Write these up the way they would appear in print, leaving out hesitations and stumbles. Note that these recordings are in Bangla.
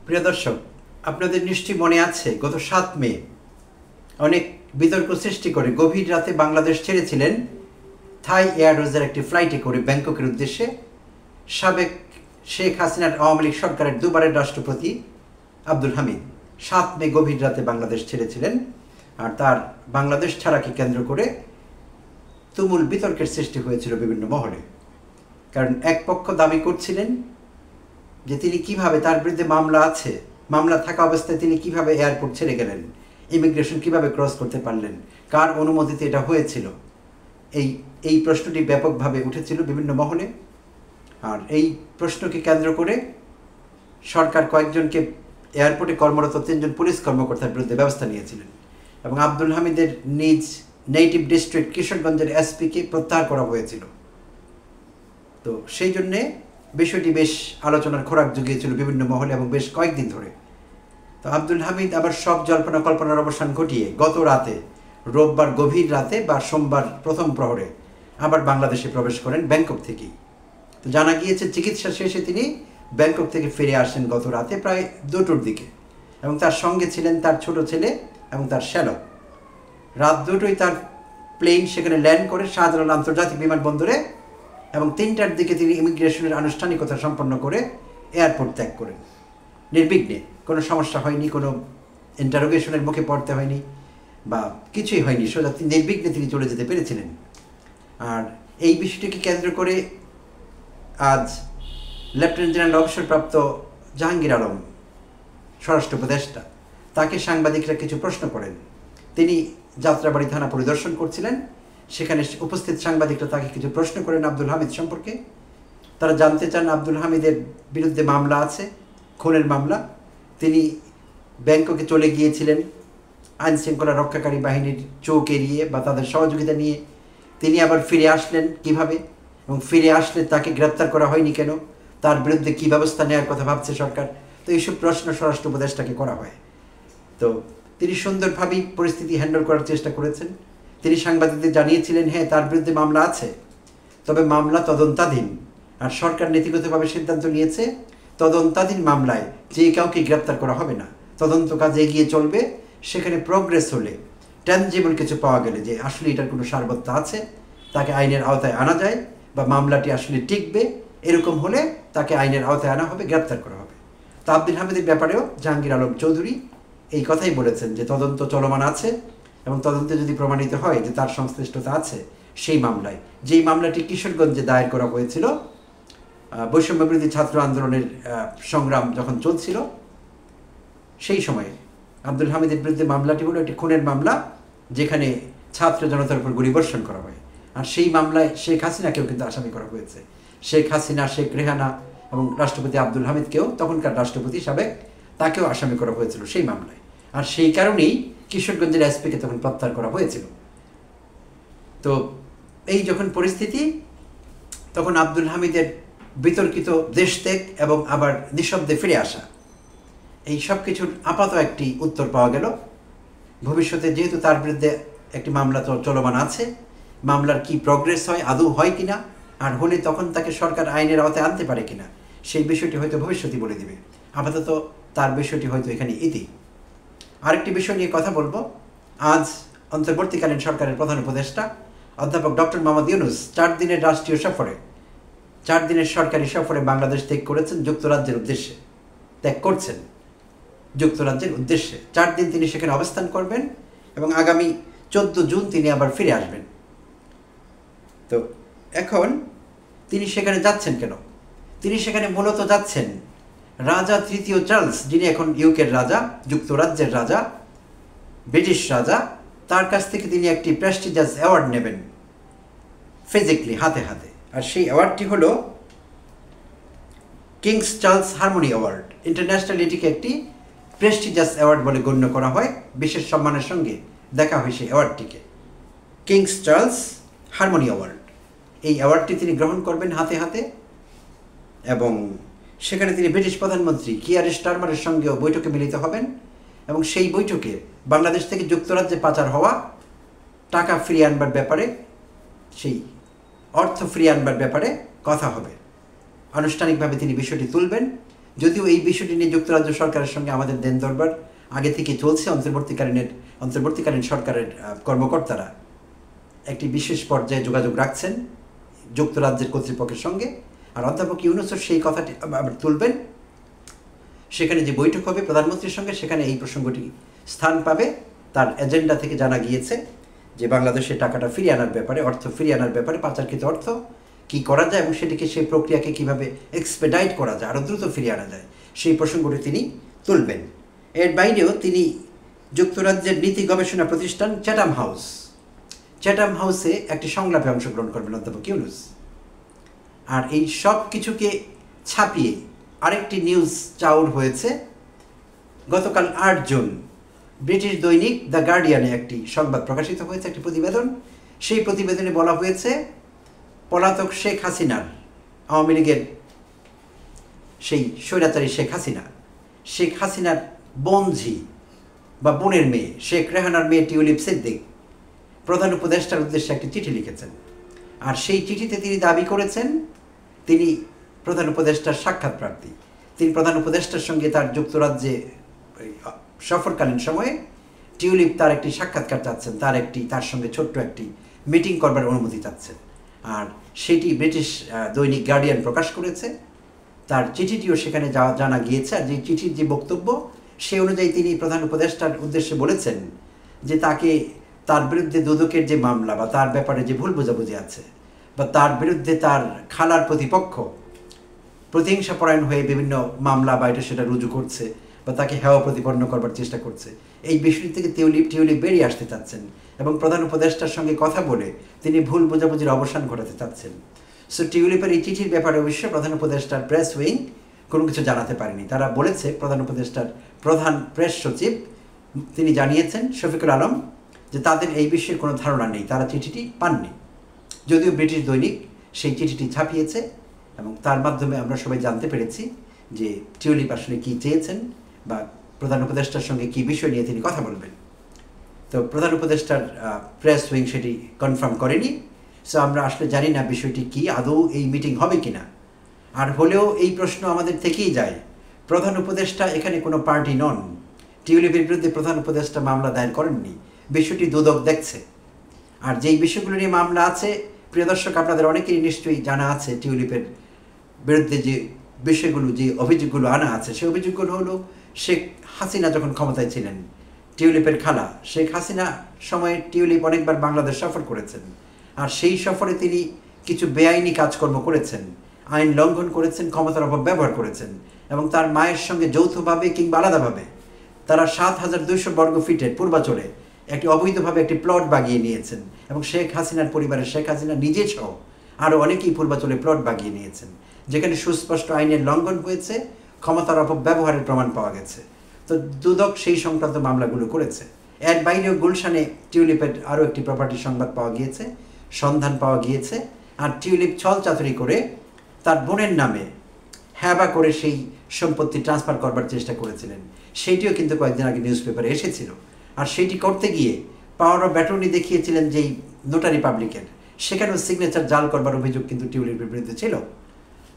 প্রিয় দর্শক, আপনাদের নিশ্চয়ই মনে আছে গত ৭ মে অনেক বিতর্ক সৃষ্টি করে গভীর রাতে বাংলাদেশ ছেড়েছিলেন থাই এয়ারওয়েজের একটি ফ্লাইটে করে ব্যাংককের উদ্দেশ্যে সাবেক শেখ হাসিনার আওয়ামী লীগ সরকারের দুবারের রাষ্ট্রপতি আব্দুল হামিদ। ৭ মে গভীর রাতে বাংলাদেশ ছেড়েছিলেন, আর তার বাংলাদেশ ছাড়াকে কেন্দ্র করে তুমুল বিতর্কের সৃষ্টি হয়েছিল বিভিন্ন মহলে। কারণ এক পক্ষ দাবি করছিলেন যে তিনি কিভাবে, তার বিরুদ্ধে মামলা থাকা অবস্থায় তিনি কিভাবে এয়ারপোর্ট ছেড়ে গেলেন, ইমিগ্রেশন কিভাবে ক্রস করতে পারলেন, কার অনুমতিতে এটা হয়েছিল। এই প্রশ্নটি ব্যাপকভাবে উঠেছিল বিভিন্ন মহলে। আর এই প্রশ্নকে কেন্দ্র করে সরকার কয়েকজনকে এয়ারপোর্টে কর্মরত ৩ জন পুলিশ কর্মকর্তার বিরুদ্ধে ব্যবস্থা নিয়েছিলেন এবং আব্দুল হামিদের নিজ নেটিভ ডিস্ট্রিক্ট কিশোরগঞ্জের এসপিকে প্রত্যাহার করা হয়েছিল। তো সেই জন্যে বিষয়টি বেশ আলোচনার খোরাক জুগিয়েছিল বিভিন্ন মহলে এবং বেশ কয়েকদিন ধরে। তো আব্দুল হামিদ আবার সব জল্পনা কল্পনার অবসান ঘটিয়ে গত রাতে, রোববার গভীর রাতে বা সোমবার প্রথম প্রহরে আবার বাংলাদেশে প্রবেশ করেন ব্যাংকক থেকেই। তো জানা গিয়েছে চিকিৎসা শেষে তিনি ব্যাংকক থেকে ফিরে আসেন গত রাতে প্রায় 2টোর দিকে, এবং তার সঙ্গে ছিলেন তার ছোট ছেলে এবং তার শ্যালক। রাত 2টোয় তার প্লেন সেখানে ল্যান্ড করে শাহজালাল আন্তর্জাতিক বিমানবন্দরে, এবং 3টার দিকে তিনি ইমিগ্রেশনের আনুষ্ঠানিকতা সম্পন্ন করে এয়ারপোর্ট ত্যাগ করেন নির্বিঘ্নে। কোনো সমস্যা হয়নি, কোনো ইন্টারোগেশনের মুখে পড়তে হয়নি বা কিছুই হয়নি, সোজা নির্বিঘ্নে তিনি চলে যেতে পেরেছিলেন। আর এই বিষয়টিকে কেন্দ্র করে আজ লেফটেন্যান্ট জেনারেল অবসরপ্রাপ্ত জাহাঙ্গীর আলম, স্বরাষ্ট্র উপদেষ্টা, তাকে সাংবাদিকরা কিছু প্রশ্ন করেন। তিনি যাত্রাবাড়ি থানা পরিদর্শন করছিলেন, সেখানে উপস্থিত সাংবাদিকরা তাকে কিছু প্রশ্ন করেন আব্দুল হামিদ সম্পর্কে। তারা জানতে চান আব্দুল হামিদের বিরুদ্ধে মামলা আছে, খুনের মামলা। তিনি ব্যাংককে চলে গিয়েছিলেন আইনশৃঙ্খলা রক্ষাকারী বাহিনীর চোখ এড়িয়ে বা তাদের সহযোগিতা নিয়ে। তিনি আবার ফিরে আসলেন কিভাবে, এবং ফিরে আসলে তাকে গ্রেপ্তার করা হয়নি কেন, তার বিরুদ্ধে কী ব্যবস্থা নেওয়ার কথা ভাবছে সরকার। তো এইসব প্রশ্ন স্বরাষ্ট্র উপদেষ্টাকে করা হয়। তো তিনি সুন্দরভাবেই পরিস্থিতি হ্যান্ডেল করার চেষ্টা করেছেন। তিনি সাংবাদিকদের জানিয়েছিলেন, হ্যাঁ, তার বিরুদ্ধে মামলা আছে, তবে মামলা তদন্তাধীন। আর সরকার নীতিগতভাবে সিদ্ধান্ত নিয়েছে তদন্তাধীন মামলায় যে কাউকে গ্রেপ্তার করা হবে না, তদন্ত কাজ এগিয়ে চলবে। সেখানে প্রোগ্রেস হলে, ট্যানজিবল কিছু পাওয়া গেলে যে আসলে এটার কোনো সারবত্তা আছে, তাকে আইনের আওতায় আনা যায়, বা মামলাটি আসলে টিকবে, এরকম হলে তাকে আইনের আওতায় আনা হবে, গ্রেপ্তার করা হবে। তো আব্দুল হামিদের ব্যাপারেও জাহাঙ্গীর আলম চৌধুরী এই কথাই বলেছেন যে তদন্ত চলমান আছে, এবং তদন্তে যদি প্রমাণিত হয় যে তার সংশ্লিষ্টতা আছে সেই মামলায়, যেই মামলাটি কিশোরগঞ্জে দায়ের করা হয়েছিল বৈষম্যবিরোধী ছাত্র আন্দোলনের সংগ্রাম যখন চলছিল, সেই সময়ে আব্দুল হামিদের বিরুদ্ধে মামলাটি হলো একটি খুনের মামলা, যেখানে ছাত্র জনতার উপর গুলিবর্ষণ করা হয়। আর সেই মামলায় শেখ হাসিনাকেও কিন্তু আসামি করা হয়েছে। শেখ হাসিনা, শেখ রেহানা এবং রাষ্ট্রপতি আব্দুল হামিদকেও, তখনকার রাষ্ট্রপতি সাবেক, তাকেও আসামি করা হয়েছিল সেই মামলায়। আর সেই কারণেই কিশোরগঞ্জের এসপিকে তখন প্রত্যাহার করা হয়েছিল। তো এই যখন পরিস্থিতি, তখন আব্দুল হামিদের বিতর্কিত দেশত্যাগ এবং আবার নিঃশব্দে ফিরে আসা, এই সব কিছুর আপাতত একটি উত্তর পাওয়া গেল। ভবিষ্যতে যেহেতু তার বিরুদ্ধে একটি মামলা চলমান আছে, মামলার কি প্রগ্রেস হয়, আদৌ হয় কিনা, আর হলে তখন তাকে সরকার আইনের আওতায় আনতে পারে কিনা, সেই বিষয়টি হয়তো ভবিষ্যতে বলে দেবে। আপাতত তার বিষয়টি হয়তো এখানে ইতি। আরেকটি বিষয় নিয়ে কথা বলবো। আজ অন্তর্বর্তীকালীন সরকারের প্রধান উপদেষ্টা অধ্যাপক ডক্টর মোহাম্মদ ইউনূস 4 দিনের রাষ্ট্রীয় সফরে, 4 দিনের সরকারি সফরে বাংলাদেশ ত্যাগ করছেন যুক্তরাজ্যের উদ্দেশ্যে। 4 দিন তিনি সেখানে অবস্থান করবেন এবং আগামী 14 জুন তিনি আবার ফিরে আসবেন। তো এখন তিনি সেখানে যাচ্ছেন কেন? তিনি সেখানে মূলত যাচ্ছেন রাজা 3য় চার্লস, যিনি এখন ইউকের রাজা, যুক্তরাজ্যের রাজা, ব্রিটিশ রাজা, তার কাছ থেকে তিনি একটি প্রেস্টিজিয়াস অ্যাওয়ার্ড নেবেন ফিজিক্যালি, হাতে হাতে। আর সেই অ্যাওয়ার্ডটি হলো kings Charles harmony award. International এটিকে একটি প্রেস্টিজিয়াস অ্যাওয়ার্ড বলে গণ্য করা হয়, বিশেষ সম্মানের সঙ্গে দেখা হয় সেই অ্যাওয়ার্ডটিকে, কিংস চার্লস হারমোনি অ্যাওয়ার্ড। এই অ্যাওয়ার্ডটি তিনি গ্রহণ করবেন হাতে হাতে, এবং সেখানে তিনি ব্রিটিশ প্রধানমন্ত্রী কিয়ার স্টারমারের সঙ্গেও বৈঠকে মিলিত হবেন, এবং সেই বৈঠকে বাংলাদেশ থেকে যুক্তরাজ্যে পাচার হওয়া টাকা ফিরিয়ে আনবার ব্যাপারে, সেই অর্থ ফিরিয়ে আনবার ব্যাপারে কথা হবে। আনুষ্ঠানিকভাবে তিনি বিষয়টি তুলবেন। যদিও এই বিষয়টি নিয়ে যুক্তরাজ্য সরকারের সঙ্গে আমাদের দেন দরবার আগে থেকে চলছে। অন্তর্বর্তীকালীন সরকারের কর্মকর্তারা একটি বিশেষ পর্যায়ে যোগাযোগ রাখছেন যুক্তরাজ্যের কর্তৃপক্ষের সঙ্গে। আর অধ্যাপক ইউনূসও সেই কথাটি আবার তুলবেন। সেখানে যে বৈঠক হবে প্রধানমন্ত্রীর সঙ্গে, সেখানে এই প্রসঙ্গটি স্থান পাবে। তার এজেন্ডা থেকে জানা গিয়েছে যে বাংলাদেশে টাকাটা ফিরিয়ে আনার ব্যাপারে, অর্থ ফিরিয়ে আনার ব্যাপারে, পাচারকৃত অর্থ কী করা যায় এবং সেটিকে সেই প্রক্রিয়াকে কীভাবে এক্সপেডাইট করা যায়, আরও দ্রুত ফিরিয়ে আনা যায়, সেই প্রসঙ্গটি তিনি তুলবেন। এর বাইরেও তিনি যুক্তরাজ্যের নীতি গবেষণা প্রতিষ্ঠান চ্যাটাম হাউসে একটি সংলাপে অংশগ্রহণ করবেন অধ্যাপক ইউনূস। আর এই সব কিছুকে ছাপিয়ে আরেকটি নিউজ চাউর হয়েছে। গতকাল 8 জুন ব্রিটিশ দৈনিক দ্য গার্ডিয়ানে একটি সংবাদ প্রকাশিত হয়েছে, একটি প্রতিবেদন। সেই প্রতিবেদনে বলা হয়েছে পলাতক শেখ আওয়ামী লীগের সেই স্বৈরাচারী শেখ হাসিনার বোনঝি বা বোনের মেয়ে শেখ রেহানার মেয়ে টিউলিপ সিদ্দিক প্রধান উপদেষ্টার উদ্দেশ্যে একটি চিঠি লিখেছেন। আর সেই চিঠিতে তিনি দাবি করেছেন তিনি প্রধান উপদেষ্টার সাক্ষাৎ প্রার্থী। তিনি প্রধান উপদেষ্টার সঙ্গে তার যুক্তরাজ্যে সফরকালীন সময়ে টিউলিপ তার একটি সাক্ষাৎকার চাচ্ছেন, তার সঙ্গে ছোট্ট একটি মিটিং করবার অনুমতি চাচ্ছেন। আর সেটি ব্রিটিশ দৈনিক গার্ডিয়ান প্রকাশ করেছে। তার চিঠিটিও সেখানে জানা গিয়েছে। আর যে চিঠির যে বক্তব্য, সেই অনুযায়ী তিনি প্রধান উপদেষ্টার উদ্দেশ্যে বলেছেন যে তার বিরুদ্ধে দুদকের যে মামলা বা তার ব্যাপারে যে ভুল বোঝাবুঝি আছে, বা তার বিরুদ্ধে তার খালার প্রতিপক্ষ প্রতিহিংসাপরায়ণ হয়ে বিভিন্ন মামলা বা এটা সেটা রুজু করছে বা তাকে হেয় প্রতিপন্ন করবার চেষ্টা করছে, এই বিষয়টি থেকে টিউলিপ বেরিয়ে আসতে চাচ্ছেন এবং প্রধান উপদেষ্টার সঙ্গে কথা বলে তিনি ভুল বোঝাবুঝির অবসান ঘটাতে চাচ্ছেন। সো টিউলিপের এই চিঠির ব্যাপারে অবশ্য প্রধান উপদেষ্টার প্রেস উইং কোনো কিছু জানাতে পারেনি। তারা বলেছে প্রধান উপদেষ্টার প্রধান প্রেস সচিব তিনি জানিয়েছেন শফিকুল আলম যে তাদের এই বিষয়ে কোনো ধারণা নেই, তারা চিঠিটি পাননি। যদিও ব্রিটিশ দৈনিক সেই চিঠিটি ছাপিয়েছে এবং তার মাধ্যমে আমরা সবাই জানতে পেরেছি যে টিউলিপ আসলে কী চেয়েছেন বা প্রধান উপদেষ্টার সঙ্গে কী বিষয় নিয়ে তিনি কথা বলবেন। তো প্রধান উপদেষ্টার প্রেস উইং সেটি কনফার্ম করেনি। সো আমরা আসলে জানি না বিষয়টি কি, আদৌ এই মিটিং হবে কি না। আর হলেও এই প্রশ্ন আমাদের থেকেই যায়, প্রধান উপদেষ্টা এখানে কোনো পার্টি নন। টিউলিপের বিরুদ্ধে প্রধান উপদেষ্টা মামলা দায়ের করেননি, বিষয়টি দুদক দেখছে। আর যেই বিষয়গুলো নিয়ে মামলা আছে, প্রিয় দর্শক আপনাদের অনেকেরই নিশ্চয়ই জানা আছে টিউলিপের বিরুদ্ধে যে বিষয়গুলো, যে অভিযোগগুলো আনা আছে, সেই অভিযোগগুলো হলো শেখ হাসিনা যখন ক্ষমতায় ছিলেন, টিউলিপের খালা শেখ হাসিনা সময়ে টিউলিপ অনেকবার বাংলাদেশ সফর করেছেন। আর সেই সফরে তিনি কিছু বেআইনি কাজকর্ম করেছেন, আইন লঙ্ঘন করেছেন, ক্ষমতার অপব্যবহার করেছেন এবং তার মায়ের সঙ্গে যৌথভাবে কিংবা আলাদাভাবে তারা 7,200 বর্গ ফিটের পূর্বাচলে একটি অবৈধভাবে একটি প্লট বাগিয়ে নিয়েছেন এবং শেখ হাসিনার পরিবারের শেখ হাসিনা নিজে সহ আরও অনেকেই পূর্বাচলে প্লট বাগিয়ে নিয়েছেন, যেখানে সুস্পষ্ট আইনের লঙ্ঘন হয়েছে, ক্ষমতার অপব্যবহারের প্রমাণ পাওয়া গেছে। তো দুদক সেই সংক্রান্ত মামলাগুলো করেছে। এর বাইরেও গুলশানে টিউলিপের আরও একটি প্রপার্টি সন্ধান পাওয়া গিয়েছে। আর টিউলিপ ছল চাতুরি করে তার বোনের নামে হ্যাবা করে সেই সম্পত্তি ট্রান্সফার করবার চেষ্টা করেছিলেন। সেইটিও কিন্তু কয়েকদিন আগে নিউজ পেপারে এসেছিল। আর সেইটি করতে গিয়ে পাওয়ার অফ অ্যাটর্নি দেখিয়েছিলেন যেই নোটারি পাবলিকের, সেখানেও সিগনেচার জাল করবার অভিযোগ কিন্তু টিউলিপের বিরুদ্ধে ছিল।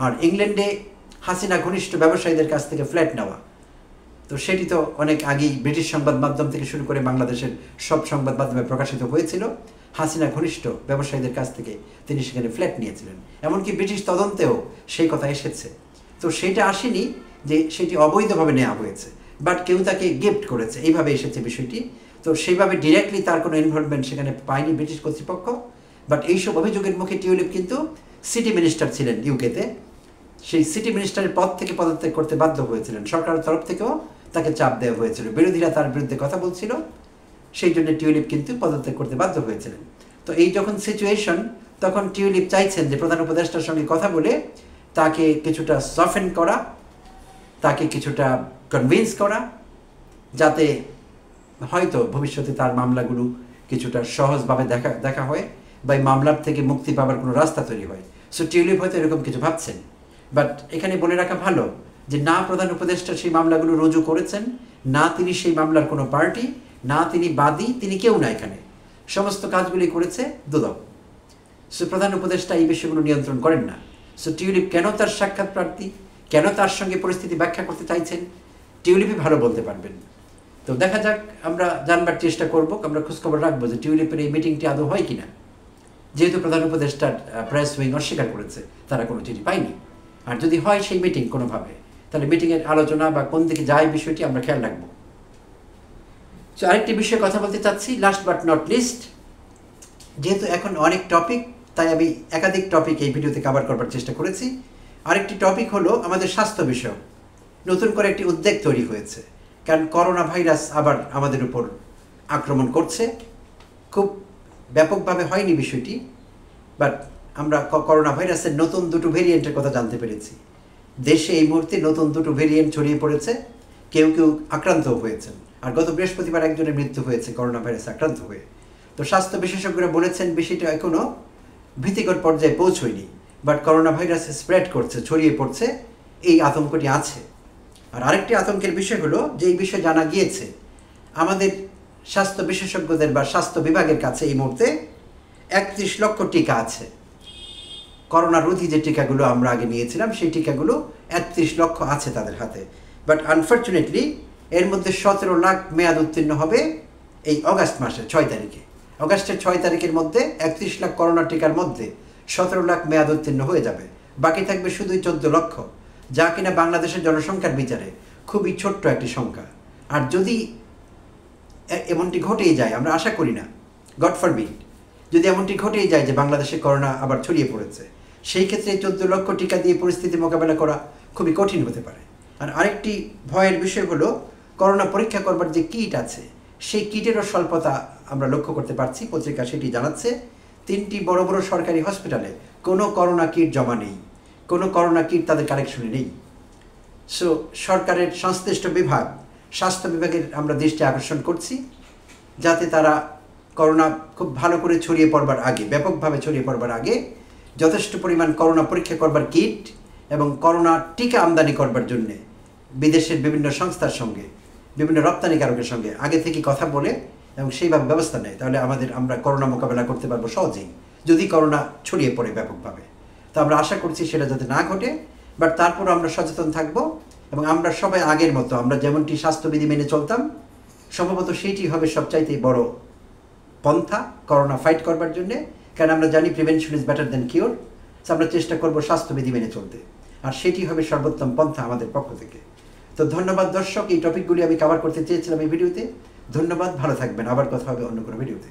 আর ইংল্যান্ডে হাসিনা ঘনিষ্ঠ ব্যবসায়ীদের কাছ থেকে ফ্ল্যাট নেওয়া, তো সেটি তো অনেক আগেই ব্রিটিশ সংবাদ মাধ্যম থেকে শুরু করে বাংলাদেশের সব সংবাদ মাধ্যমে প্রকাশিত হয়েছিল। হাসিনা ঘনিষ্ঠ ব্যবসায়ীদের কাছ থেকে তিনি সেখানে ফ্ল্যাট নিয়েছিলেন, এমনকি ব্রিটিশ তদন্তেও সেই কথা এসেছে। তো সেটা আসেনি যে সেটি অবৈধভাবে নেওয়া হয়েছে, বাট কেউ তাকে গিফট করেছে, এইভাবে এসেছে বিষয়টি। তো সেইভাবে ডিরেক্টলি তার কোনো ইনভলভমেন্ট সেখানে পায়নি ব্রিটিশ কর্তৃপক্ষ। বাট এইসব অভিযোগের মুখে টিউলিপ কিন্তু সিটি মিনিস্টার ছিলেন ইউকেতে, সেই সিটি মিনিস্টারের পদ থেকে পদত্যাগ করতে বাধ্য হয়েছিলেন। সরকারের তরফ থেকেও তাকে চাপ দেওয়া হয়েছিল, বিরোধীরা তার বিরুদ্ধে কথা বলছিল, সেই জন্য টিউলিপ কিন্তু পদত্যাগ করতে বাধ্য হয়েছিলেন। তো এই যখন সিচুয়েশন, তখন টিউলিপ চাইছেন যে প্রধান উপদেষ্টার সঙ্গে কথা বলে তাকে কিছুটা সফেন করা, তাকে কিছুটা কনভিন্স করা, যাতে হয়তো ভবিষ্যতে তার মামলাগুলো কিছুটা সহজভাবে দেখা হয় বা এই মামলার থেকে মুক্তি পাওয়ার কোনো রাস্তা তৈরি হয়। সো টিউলিপ হয়তো এরকম কিছু ভাবছেন। বাট এখানে বলে রাখা ভালো যে না প্রধান উপদেষ্টা সেই মামলাগুলো রুজু করেছেন, না তিনি সেই মামলার কোনো পার্টি, না তিনি বাদী, তিনি কেউ না, এখানে সমস্ত কাজগুলি করেছে দুদক। সো প্রধান উপদেষ্টা এই বিষয়গুলো নিয়ন্ত্রণ করেন না। সো টিউলিপ কেন তার সাক্ষাৎ প্রার্থী, কেন তার সঙ্গে পরিস্থিতি ব্যাখ্যা করতে চাইছেন টিউলিপই ভালো বলতে পারবেন। তো দেখা যাক, আমরা জানবার চেষ্টা করব, আমরা খোঁজখবর রাখবো যে টিউলিপের এই মিটিংটি আদৌ হয় কিনা। যেহেতু প্রধান উপদেষ্টার প্রেস উইং অস্বীকার করেছে, তারা কোনো চিঠি পায়নি। আর যদি হয় সেই মিটিং কোনোভাবে, তাহলে মিটিংয়ের আলোচনা বা কোন দিকে যায় বিষয়টি আমরা খেয়াল রাখবো। তো আরেকটি বিষয়ে কথা বলতে চাচ্ছি, লাস্ট বাট নট লিস্ট, যেহেতু এখন অনেক টপিক, তাই আমি একাধিক টপিক এই ভিডিওতে কভার করবার চেষ্টা করেছি। আরেকটি টপিক হলো আমাদের স্বাস্থ্য বিষয়। নতুন করে একটি উদ্বেগ তৈরি হয়েছে, কারণ করোনা ভাইরাস আবার আমাদের উপর আক্রমণ করছে। খুব ব্যাপকভাবে হয়নি বিষয়টি, বাট আমরা করোনা ভাইরাসের নতুন দুটো ভেরিয়েন্টের কথা জানতে পেরেছি। দেশে এই মুহূর্তে নতুন দুটো ভেরিয়েন্ট ছড়িয়ে পড়েছে, কেউ কেউ আক্রান্ত হয়েছেন। আর গত বৃহস্পতিবার একজনের মৃত্যু হয়েছে করোনা ভাইরাসে আক্রান্ত হয়ে। তো স্বাস্থ্য বিশেষজ্ঞরা বলেছেন বিষয়টা এখনও ভীতিকর পর্যায়ে পৌঁছয়নি, বাট করোনা ভাইরাস স্প্রেড করছে, ছড়িয়ে পড়ছে, এই আতঙ্কটি আছে। আর আরেকটি আতঙ্কের বিষয় হলো যে এই বিষয়ে জানা গিয়েছে আমাদের স্বাস্থ্য বিশেষজ্ঞদের বা স্বাস্থ্য বিভাগের কাছে এই মুহূর্তে 31 লক্ষ টিকা আছে। করোনা রোধী যে টিকাগুলো আমরা আগে নিয়েছিলাম সেই টিকাগুলো 31 লক্ষ আছে তাদের হাতে। বাট আনফর্চুনেটলি এর মধ্যে 17 লাখ মেয়াদ উত্তীর্ণ হবে এই অগাস্ট মাসের 6 তারিখে। অগাস্টের 6 তারিখের মধ্যে 31 লাখ করোনা টিকার মধ্যে 17 লাখ মেয়াদ উত্তীর্ণ হয়ে যাবে, বাকি থাকবে শুধুই 14 লক্ষ, যা কিনা বাংলাদেশের জনসংখ্যার বিচারে খুবই ছোট্ট একটি সংখ্যা। আর যদি এমনটি ঘটেই যায়, আমরা আশা করি না, গড ফরবিড, যদি এমনটি ঘটেই যায় যে বাংলাদেশে করোনা আবার ছড়িয়ে পড়েছে, সেই ক্ষেত্রে 14 লক্ষ টিকা দিয়ে পরিস্থিতি মোকাবেলা করা খুবই কঠিন হতে পারে। আর আরেকটি ভয়ের বিষয় হলো করোনা পরীক্ষা করবার যে কিট আছে সেই কিটেরও স্বল্পতা আমরা লক্ষ্য করতে পারছি। পত্রিকা সেটি জানাচ্ছে 3টি বড় বড় সরকারি হসপিটালে কোনো করোনা কিট জমা নেই, কোনো করোনা কিট তাদের কালেকশনে নেই। সো সরকারের সংশ্লিষ্ট বিভাগ, স্বাস্থ্য বিভাগের আমরা দৃষ্টি আকর্ষণ করছি যাতে তারা করোনা খুব ভালো করে ছড়িয়ে পড়বার আগে, ব্যাপকভাবে ছড়িয়ে পড়বার আগে যথেষ্ট পরিমাণ করোনা পরীক্ষা করবার কিট এবং করোনা টিকা আমদানি করবার জন্যে বিদেশের বিভিন্ন সংস্থার সঙ্গে, বিভিন্ন রপ্তানিকারকের সঙ্গে আগে থেকে কথা বলে এবং সেইভাবে ব্যবস্থা নেয়। তাহলে আমরা করোনা মোকাবেলা করতে পারবো সহজেই, যদি করোনা ছড়িয়ে পড়ে ব্যাপকভাবে। তো আমরা আশা করছি সেটা যাতে না ঘটে, বাট তারপরও আমরা সচেতন থাকবো এবং আমরা সবাই আগের মতো আমরা যেমনটি স্বাস্থ্যবিধি মেনে চলতাম, সম্ভবত সেইটি হবে সবচাইতে বড় পন্থা করোনা ফাইট করবার জন্যে। কারণ আমরা জানি prevention is better than cure. আমরা চেষ্টা করবো স্বাস্থ্যবিধি মেনে চলতে, আর সেটি হবে সর্বোত্তম পন্থা আমাদের পক্ষ থেকে। তো ধন্যবাদ দর্শক, এই টপিকগুলি আমি কভার করতে চেয়েছিলাম এই ভিডিওতে। ধন্যবাদ, ভালো থাকবেন, আবার কথা হবে অন্য কোনো ভিডিওতে।